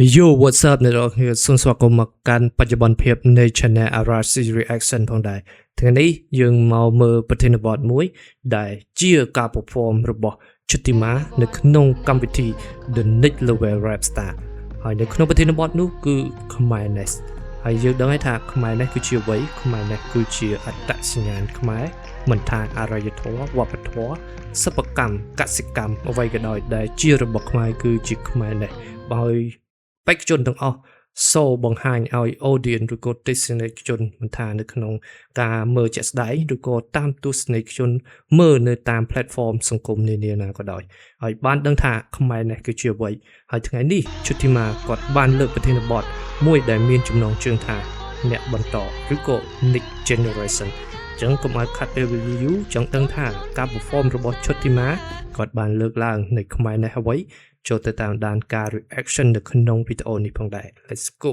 Yo what's up អ្នកនរគ្នាសូមស្វាគមន៍មកកាន់បច្ចុប្បន្នភាពនៃ Channel RC Reaction ផងដែរថ្ងៃនេះយើងមកមើលប្រធានបទមួយដែលជាការ perform របស់ Chutima នៅក្នុងកម្មវិធី The Next Level Rap Star ហើយនៅក្នុងប្រធានបទនោះគឺ Khmer-ness ហើយយើងដឹងហើយថា Khmer-ness គឺជាអ្វី Khmer-ness គឺជាអត្តសញ្ញាណខ្មែរមិនថាអរិយធម៌វប្បធម៌សិប្បកម្មកសិកម្មអ្វីក៏ដោយដែលជារបស់ខ្មែរគឺជា Khmer-ness ហើយបេក្ខជនទាំងអស់សូមបង្ហាញឲ្យ audience ឬក៏ទស្សនិកជនមិនថានៅក្នុងការមើលជាក់ស្ដែងឬក៏តាមទស្សនិកជនមើលនៅតាម platform សង្គមនានាណាក៏ដោយហើយបានដឹងថាខ្មែរនេះគឺជាអ្វីហើយថ្ងៃនេះ Chutima គាត់បានលើកប្រធានបទមួយដែលមានចំណងជើងថាអ្នកបន្តឬក៏ Next Generation ចឹងកុំឲ្យខាត់ពេលវេលាយូរចង់ដឹងថាការ perform របស់ Chutima គាត់បានលើកឡើងនៅខ្មែរនេះអ្វីចូលទៅតាមដានការ reaction នៅក្នុងវីដេអូនេះផងដែរ Let's go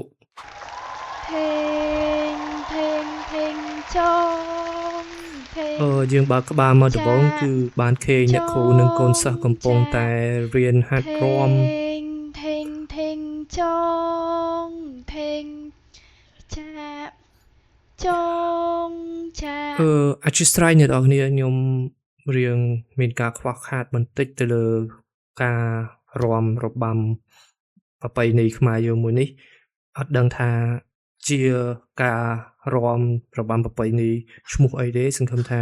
យើងបើកក្បាលមកដំបូងគឺបានឃើញអ្នកគ្រូនិងកូនសិស្សកំពុងតែរៀនហាត់រាំអធិស្ឋានអ្នកនរគ្នាខ្ញុំរៀងមានការខ្វះខាតបន្តិចទៅលើការរាំរបាំប្រពៃណីខ្មែរយើងមួយនេះអត់ដឹងថាជាការរាំរបាំប្រពៃណីឈ្មោះអីទេសង្ឃឹមថា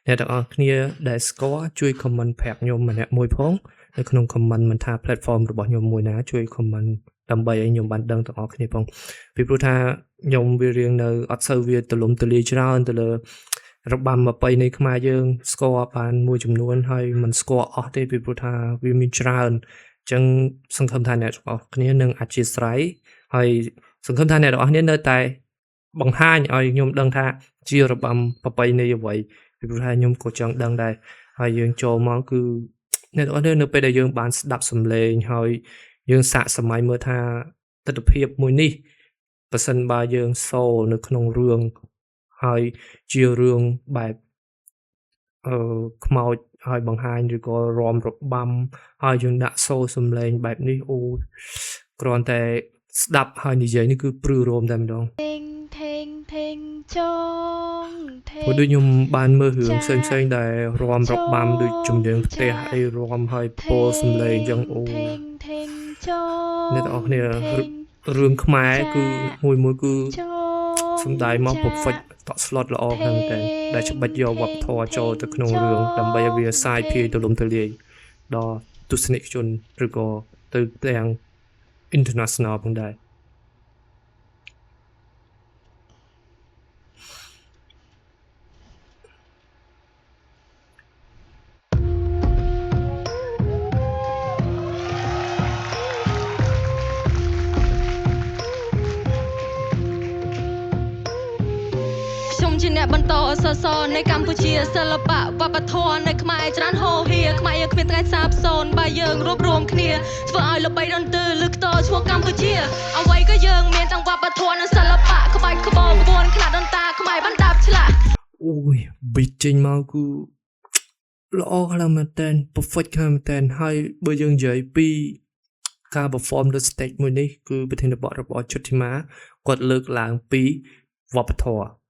អ្នកទាំងអស់គ្នាដែលស្គាល់ជួយ comment ប្រាប់ខ្ញុំម្នាក់មួយផងនៅក្នុង comment មិនថា platform របស់ខ្ញុំមួយណាជួយ comment ដើម្បីឲ្យខ្ញុំបានដឹងទាំងអស់គ្នាផងពីព្រោះថាខ្ញុំវារៀងនៅអត់សូវវាទលំទលាយច្រើនទៅលើរបាំប្រពៃណីខ្មែរយើងស្គាល់បានមួយចំនួនហើយមិនស្គាល់អស់ទេពីព្រោះថាវាមានច្រើនអញ្ចឹងសង្ឃឹមថាអ្នកទាំងអស់គ្នានឹងអធិស្ឋានហើយសង្ឃឹមថាអ្នកទាំងអស់គ្នានៅតែបង្ហាញឲ្យខ្ញុំដឹងថាជារបាំប្រពៃណីអ្វីពីព្រោះថាខ្ញុំក៏ចង់ដឹងដែរហើយយើងចូលមកគឺអ្នកទាំងអស់គ្នានៅពេលដែលយើងបានស្ដាប់សំឡេងហើយយើងសាកសម័យមើលថាទស្សនវិជ្ជាមួយនេះបើសិនបើយើងសូនៅក្នុងរឿងហើយជារឿងបែបខ្មោចហើយបង្ហាញឬក៏រាំរបាំហើយយើងដាក់សូរសំឡេងបែបនេះអូគ្រាន់តែស្ដាប់ហើយនិយាយនេះគឺព្រឺរោមតែម្ដងព្រោះដូចខ្ញុំបានមើលរឿងផ្សេងៗដែលរាំរបាំដូចជំនឿផ្ទះអីរាំហើយពោលសំឡេងអញ្ចឹងអូអ្នកទាំងអស់គ្នារឿងខ្មែរគឺមួយគឺសំដាយមក perfect តក់ slot ល្អខ្លាំងតែដែលច្បាច់យកវប្បធម៌ចូលទៅក្នុងរឿងដើម្បីឲ្យវាសាយភាយទូលំទូលាយដល់ទស្សនិកជនឬក៏ទៅទាំង international ផងដែរជាអ្នកបន្តសរសរនៃកម្ពុជាសិល្បៈវប្បធម៌នៅខ្មែរច្រើនហូរហៀខ្មែរយើងគ្មានថ្ងៃសាបសូន្យបើយើងរួបរวมគ្នាធ្វើឲ្យល្បីដន្ទើលើកតឈ្មោះកម្ពុជាអ្វីក៏យើងមានទាំងវប្បធម៌និងសិល្បៈក្បាច់ក្បូរក្បួនខ្នាតដូនតាខ្មែរបានដាប់ឆ្លាក់អូយ beat ចេញមកគឺល្អខ្លាំងមែនតើ perfect ខ្លាំងមែនតើហើយបើយើងនិយាយពីការ perform លើ stage មួយនេះគឺប្រធានបទរបស់ Chutima គាត់លើកឡើងពីវប្បធម៌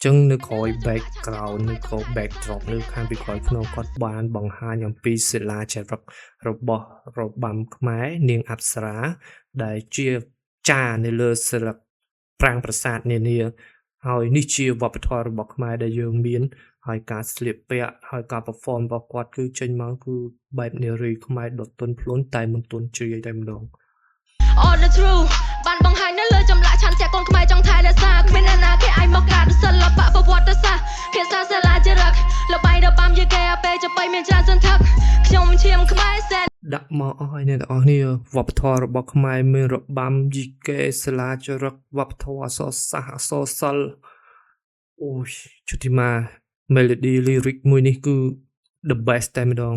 ចឹងនៅក្រោយ background នៅក្រោយ backdrop នៅខាងពីក្រោយខ្នងគាត់បានបង្ហាញអំពីសិលាចារឹករបស់របាំខ្មែរនាងអប្សរាដែលជាចារនៅលើសិល្បៈប្រាង្គប្រាសាទនានាហើយនេះជាវប្បធម៌របស់ខ្មែរដែលយើងមានហើយការស្លៀកពាក់ហើយការ perform របស់គាត់គឺចេញមកគឺបែបនារីខ្មែរដុតទន់ភ្លន់តែមិនទន់ជ្រាយតែម្ដងAll the true បានបង្ហាញនៅលើចម្លាក់ឆន្ទៈកូនខ្មែរចង់ថែរក្សាគ្មានអ្នកណាគេអាចមកកាត់សិល្បៈប្រវត្តិសាស្ត្រភាសាសាលាចារឹកលបាយរបាំយីកែពេលចបីមានច្រើនសន្ធឹកខ្ញុំឈាមខ្មែរសែនដាក់មកអស់ហើយអ្នកទាំងអស់គ្នាវប្បធម៌របស់ខ្មែរមានរបាំយីកែសាលាចារឹកវប្បធម៌អក្សរសាស្ត្រអក្សរសិល្ប៍អូយ Chutima melody lyric មួយនេះគឺ the best តែម្ដង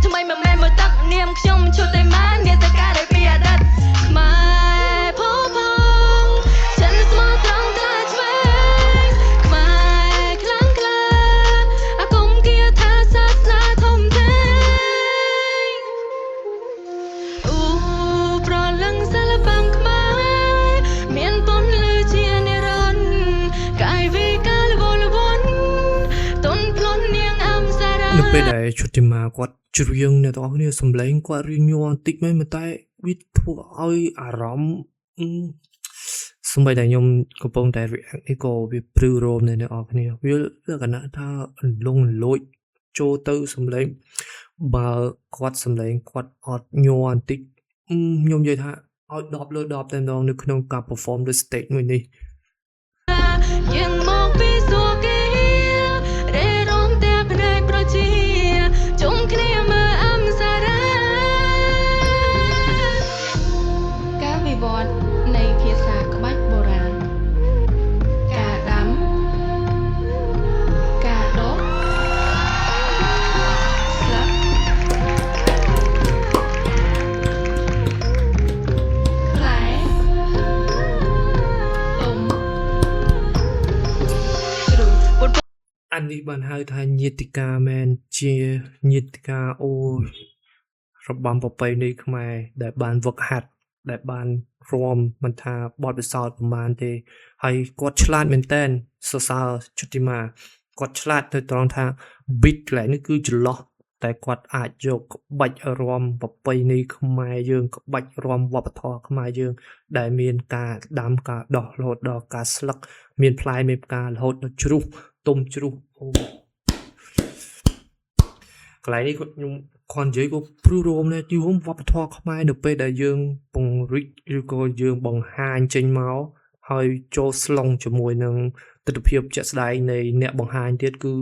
ថ្មីមកមែនមើលទឹកនាមខ្ញុំឈុតតែម៉ានាងតកាដែលពីអតីតខ្មែរផោផងចិនស្មោះត្រង់តែឆ្វេងខ្មែរខ្លាំងក្លាអាគមគាថាសាសនាធំធេងអូប្រលឹងសាលបាំង ឈុតទីម៉ាគាត់ច្រៀងអ្នកទាំងអស់គ្នាសំឡេងគាត់រៀងញ័របន្តិចមែនតែវាធ្វើឲ្យអារម្មណ៍សំបីតែខ្ញុំកំពុងតែ react នេះក៏វាព្រឺរោមអ្នកទាំងអស់គ្នាវាលក្ខណៈថាលងលោចចូលទៅសំឡេងបើគាត់សំឡេងគាត់អត់ញ័របន្តិចខ្ញុំនិយាយថាឲ្យ10លើ10តែម្ដងនៅក្នុងការ perform លើ stage មួយនេះ យើងមកពីសួគ៌រេរំតែភ្នែកប្រជាជុំគ្នាមើលអំសារ៉ាការវិវត្តនៃភាសាក្បាច់បុរាណការដាំការដុសស្លាប់ផ្លែទុំជ្រូក អានេះបានហៅថាញាតិកាមែនជាញាតិកាអូរបាំប្រពៃណីខ្មែរដែលបានវឹកហាត់ដែលបានរួមមិនថាបទពិសោធន៍ប្រហែលទេហើយគាត់ឆ្លាតមែនតែនសរសើរជុតិមាគាត់ឆ្លាតទៅត្រង់ថា beat កន្លែងនេះគឺចន្លោះតែគាត់អាចយកក្បាច់រាំប្រពៃណីខ្មែរយើងក្បាច់រាំវប្បធម៌ខ្មែរយើងដែលមានការដាំការដោះរហូតដល់ការស្លឹកមានផ្លែមានផ្ការរហូតដល់ជ្រុះទុំជ្រុះអូកន្លែងនេះគាត់ខ្ញុំគាត់និយាយក៏ព្រឺរោមដែរយូរវប្បធម៌ខ្មែរនៅពេលដែលយើងពង្រីកឬក៏យើងបង្ហាញចេញមកហើយចូលស្លុងជាមួយនឹងទស្សនវិជ្ជាជាក់ស្ដែងនៃអ្នកបង្ហាញទៀតគឺ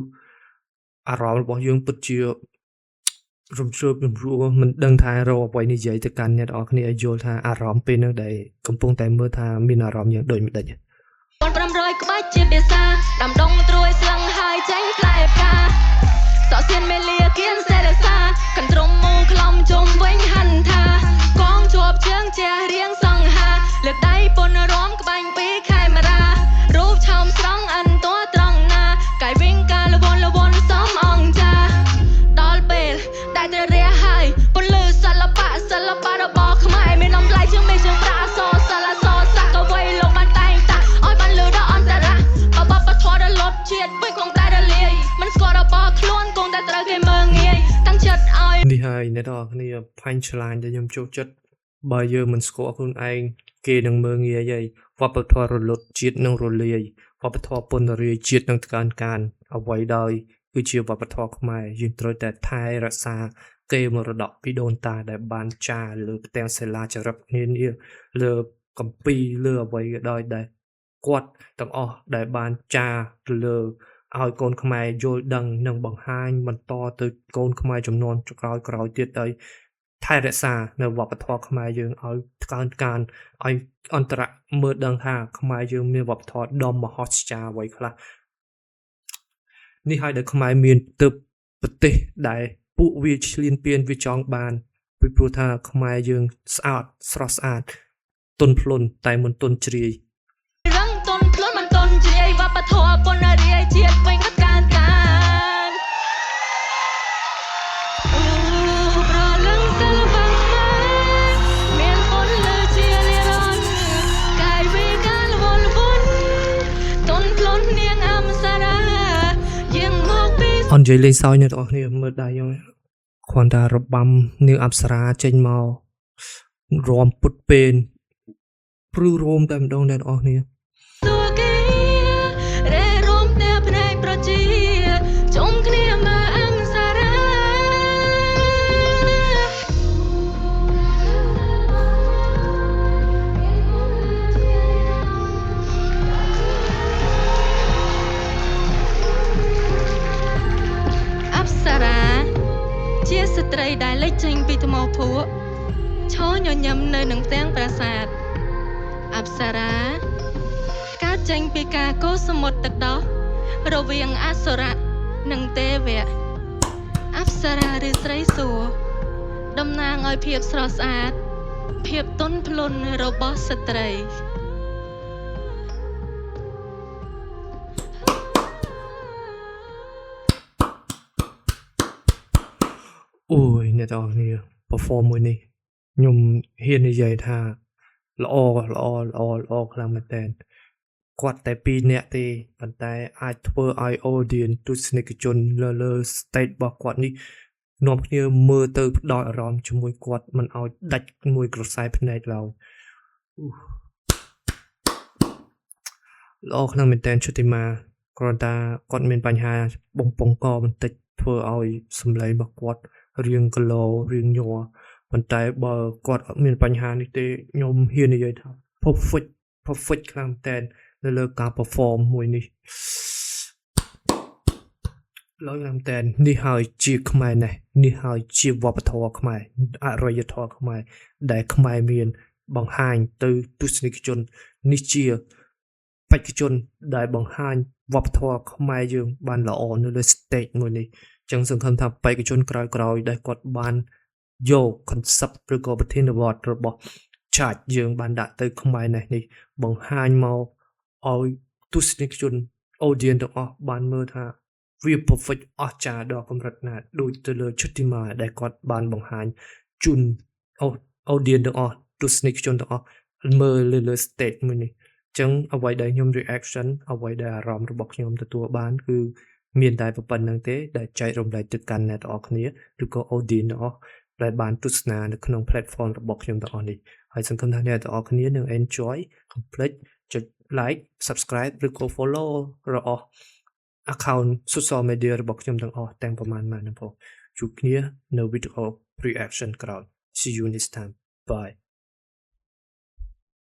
អារម្មណ៍របស់យើងពិតជារំជើបរំរួលមិនដឹងថារកអ្វីនិយាយទៅកាន់អ្នកនរគ្នាឲ្យយល់ថាអារម្មណ៍ពេលនោះដែលកំពុងតែមើលថាមានអារម្មណ៍យ៉ាងដូចម្ដេច500ក្បាច់ជាភាសាដាំដុំត្រួយស្លឹងហើយចេញផ្លែផ្កាសក់សៀនមេលាគៀនសេរសាកន្ទ្រំមូខ្លំជុំវិញហន្តាកងជាប់ជើងជះរៀងសង្ហាលើកដៃពនរំក្បាញ់ពីខេមរារូបឆោមស្រង់អិនតួត្រង់ណាកាយវិញការលវនសំអង្គចាដល់ពេលដែលទៅរះហើយពលឺសិល្បៈរបស់ខ្មែរមានតម្លៃជាងមេជាងប្រាអសរសាលាសរស័ក្តិអ្វីលោកបានតែងតាឲ្យបានលឺដល់អន្តរៈបបធរលត់ជាតិវិញគង់តែរលាយមិនស្គាល់របស់ខ្លួនគង់តែត្រូវគេមើងងាយតាំងចិត្តឲ្យនេះហើយអ្នកនរគ្នា punchline ដែលខ្ញុំចូលចិត្តបើយើងមិនស្គាល់ខ្លួនឯងគេនឹងមើងងាយហើយវប្បធម៌រលត់ជាតិនឹងរលាយវប្បធម៌ពន្ធរាយជាតិនឹងកានអ្វីដោយគឺជាវប្បធម៌ខ្មែរយើងត្រូវតែថែរក្សាកេរមរតកពីដូនតាដែលបានចារលើផ្ទាំងសិលាចារឹកនានាលើកម្ពីលើអ្វីក៏ដោយដែលគាត់ទាំងអស់ដែលបានចារលើឲ្យកូនខ្មែរយល់ដឹងនិងបង្ហាញបន្តទៅកូនខ្មែរចំនួនក្រោយទៀតឲ្យថែរក្សានៅវប្បធម៌ខ្មែរយើងឲ្យកានឲ្យអន្តរៈមើលដឹងថាខ្មែរយើងមានវប្បធម៌ដ៏មហោស្ចារ្យអ្វីខ្លះនេះហើយដែលខ្មែរមានទើបប្រទេសដែលពួកវាឈ្លានពានវាចង់បានពីព្រោះថាខ្មែរយើងស្អាតស្រស់ស្អាតទន់ភ្លន់តែមិនទន់ជ្រាយរឹងទន់ភ្លន់មិនទន់ជ្រាយវប្បធម៌ពន្ធរាយជាតិវិញក៏កានប្រលឹងសិល្បៈមានពន្លឺជានិរន្តរ៍កាយវិការលវនទន់ភ្លន់នាងអំសារ៉ាយើងមកពីអននិយាយលេងសើចអ្នកទាំងអស់គ្នាមើលដៃខ្ញុំគ្រាន់តែរបាំនាងអប្សរាចេញមករំពុតពេនព្រឺរោមតែម្ដងអ្នកទាំងអស់គ្នាសួគ៌រេរំតែភ្នែកប្រជាជុំគ្នាមើលអំសារ៉ាអប្សរាជាស្ត្រីដែលលេចចេញពីថ្មភក់ឈរញញឹមនៅនឹងផ្ទាំងប្រាសាទអប្សរាកើតចេញពីការកូរសមុទ្រទឹកដោះរវាងអសុរៈនិងទេវៈអប្សរាឬស្រីសួគ៌តំណាងឲ្យភាពស្រស់ស្អាតភាពទន់ភ្លន់របស់ស្ត្រី អូយអ្នកទាំងអស់គ្នា perform មួយនេះខ្ញុំហ៊ាននិយាយថាល្អខ្លាំងមែនតើ គាត់តែ2នាក់ទេប៉ុន្តែអាចធ្វើឲ្យ audience ទស្សនិកជនលើ stage របស់គាត់នេះនាំគ្នាមើលទៅផ្ដោតអារម្មណ៍ជាមួយគាត់មិនឲ្យដាច់មួយក្រសែភ្នែកឡើយល្អខ្លាំងមែនតើឈុតិមាគ្រាន់តែគាត់មានបញ្ហាបំពង់កបន្តិចធ្វើឲ្យសម្លេងរបស់គាត់រៀងគីឡូរៀងញ័រប៉ុន្តែបើគាត់អត់មានបញ្ហានេះទេខ្ញុំហ៊ាននិយាយថា perfect ខ្លាំងមែនតើនៅលើការ perform មួយនេះឡើយឡើងតែនេះហើយជាខ្មែរនេះនេះហើយជាវប្បធម៌ខ្មែរអរិយធម៌ខ្មែរដែលខ្មែរមានបង្ហាញទៅទស្សនិកជននេះជាបេក្ខជនដែលបង្ហាញវប្បធម៌ខ្មែរយើងបានល្អនៅលើ stage មួយនេះចឹងសង្ឃឹមថាបេក្ខជនក្រោយៗដែលគាត់បានយក concept ឬក៏ប្រធានបទរបស់ charge យើងបានដាក់ទៅខ្មែរនេះបង្ហាញមកឲ្យទស្សនិកជន audience ទាំងអស់បានមើលថាវា perfect អស្ចារ្យដល់កម្រិតណាដូចទៅលើឈុតិមាដែលគាត់បានបង្ហាញជូន audience ទាំងអស់ទស្សនិកជនទាំងអស់មើលលើ stage មួយនេះចឹងអ្វីដែលខ្ញុំ reaction អ្វីដែលអារម្មណ៍របស់ខ្ញុំទទួលបានគឺមានតែប៉ុណ្្នឹងទេដែលចែករំលែកទៅកាន់អ្នកទាំងអស់គ្នាឬក៏ audience ទាំងអស់ដែលបានទស្សនានៅក្នុង platform របស់ខ្ញុំទាំងអស់នេះហើយសង្ឃឹមថាអ្នកទាំងអស់គ្នានឹង enjoy complete ចុច like subscribe ឬក៏ follow របស់ account social media របស់ខ្ញុំទាំងអស់ទាំងប្រមាណមកហ្នឹងផងជួបគ្នានៅ video reaction ក្រោយ see you next time bye